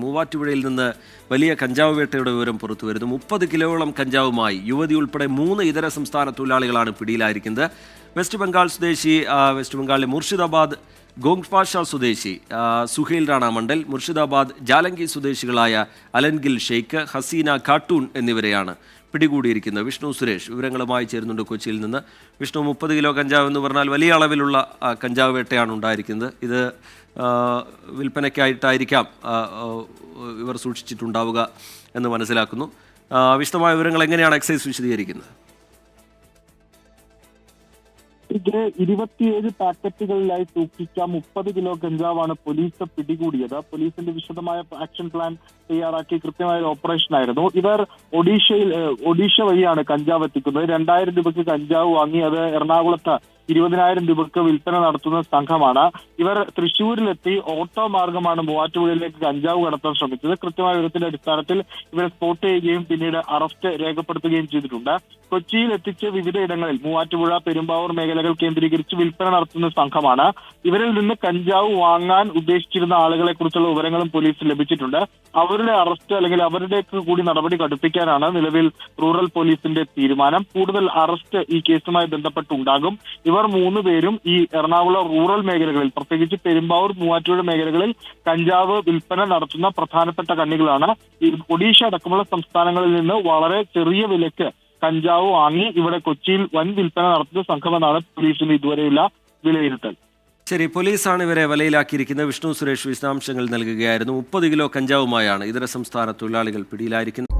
മൂവാറ്റുപുഴയിൽ നിന്ന് വലിയ കഞ്ചാവ് വേട്ടയുടെ വിവരം പുറത്തുവരുന്നു. 30 കിലോയോളം കഞ്ചാവുമായി യുവതി ഉൾപ്പെടെ 3 ഇതര സംസ്ഥാന തൊഴിലാളികളാണ് പിടിയിലായിരിക്കുന്നത്. വെസ്റ്റ് ബംഗാളിലെ മുർഷിദാബാദ് ഗോങ്പാഷ സ്വദേശി സുഹൈൽ റാണ മണ്ഡൽ, മുർഷിദാബാദ് ജാലങ്കി സ്വദേശികളായ അലൻഗിൽ ഷെയ്ഖ്, ഹസീന ഖാട്ടൂൺ എന്നിവരെയാണ് പിടികൂടിയിരിക്കുന്നത്. വിഷ്ണു സുരേഷ് വിവരങ്ങളുമായി ചേരുന്നുണ്ട് കൊച്ചിയിൽ നിന്ന്. വിഷ്ണു, 30 കിലോ കഞ്ചാവ് എന്ന് പറഞ്ഞാൽ വലിയ അളവിലുള്ള കഞ്ചാവ് വേട്ടയാണ് ഉണ്ടായിരിക്കുന്നത്. ഇത് വിൽപ്പനയ്ക്കായിട്ടായിരിക്കാം ഇവർ സൂക്ഷിച്ചിട്ടുണ്ടാവുക എന്ന് മനസ്സിലാക്കുന്നു. വിശദമായ വിവരങ്ങൾ എങ്ങനെയാണ് എക്സൈസ് വിശദീകരിക്കുന്നത്? ഇത് 27 പാക്കറ്റുകളിലായി സൂക്ഷിച്ച 30 കിലോ കഞ്ചാവാണ് പോലീസ് പിടികൂടിയത്. പോലീസിന്റെ വിശദമായ ആക്ഷൻ പ്ലാൻ തയ്യാറാക്കി കൃത്യമായ ഒരു ഓപ്പറേഷൻ ആയിരുന്നു. ഇവർ ഒഡീഷ വഴിയാണ് കഞ്ചാവ് എത്തിക്കുന്നത്. 2000 രൂപയ്ക്ക് കഞ്ചാവ് വാങ്ങി അത് എറണാകുളത്ത് 20,000 രൂപയ്ക്ക് വിൽപ്പന നടത്തുന്ന സംഘമാണ്. ഇവർ തൃശ്ശൂരിലെത്തി ഓട്ടോ മാർഗമാണ് മൂവാറ്റുപുഴയിലേക്ക് കഞ്ചാവ് കടത്താൻ ശ്രമിച്ചത്. കൃത്യമായ വിവരത്തിന്റെ അടിസ്ഥാനത്തിൽ ഇവരെ സ്പോട്ട് ചെയ്യുകയും പിന്നീട് അറസ്റ്റ് രേഖപ്പെടുത്തുകയും ചെയ്തിട്ടുണ്ട്. കൊച്ചിയിൽ എത്തിച്ച് വിവിധ ഇടങ്ങളിൽ മൂവാറ്റുപുഴ, പെരുമ്പാവൂർ മേഖലകൾ കേന്ദ്രീകരിച്ച് വിൽപ്പന നടത്തുന്ന സംഘമാണ്. ഇവരിൽ നിന്ന് കഞ്ചാവ് വാങ്ങാൻ ഉദ്ദേശിച്ചിരുന്ന ആളുകളെ കുറിച്ചുള്ള വിവരങ്ങളും പോലീസിന് ലഭിച്ചിട്ടുണ്ട്. അവരുടെ അറസ്റ്റ് അല്ലെങ്കിൽ അവരുടേക്ക് കൂടി നടപടി കടുപ്പിക്കാനാണ് നിലവിൽ റൂറൽ പോലീസിന്റെ തീരുമാനം. കൂടുതൽ അറസ്റ്റ് ഈ കേസുമായി ബന്ധപ്പെട്ടുണ്ടാകും. ഇവർ 3 പേരും ഈ എറണാകുളം റൂറൽ മേഖലകളിൽ, പ്രത്യേകിച്ച് പെരുമ്പാവൂർ, മൂവാറ്റുപുഴ മേഖലകളിൽ കഞ്ചാവ് വിൽപ്പന നടത്തുന്ന പ്രധാനപ്പെട്ട കണ്ണികളാണ്. ഈ ഒഡീഷ അടക്കമുള്ള സംസ്ഥാനങ്ങളിൽ നിന്ന് വളരെ ചെറിയ വിലയ്ക്ക് കഞ്ചാവ് വാങ്ങി ഇവിടെ കൊച്ചിയിൽ വൻ വിൽപ്പന നടത്തുന്ന സംഘമെന്നാണ് പോലീസിന് ഇതുവരെയുള്ള വിലയിരുത്തൽ. ശരി, പോലീസാണ് ഇവരെ വലയിലാക്കിയിരിക്കുന്നത്. വിഷ്ണു സുരേഷ് വിശദാംശങ്ങൾ നൽകുകയായിരുന്നു. 30 കിലോ കഞ്ചാവുമായാണ് ഇതര സംസ്ഥാന തൊഴിലാളികൾ പിടിയിലായിരിക്കുന്നത്.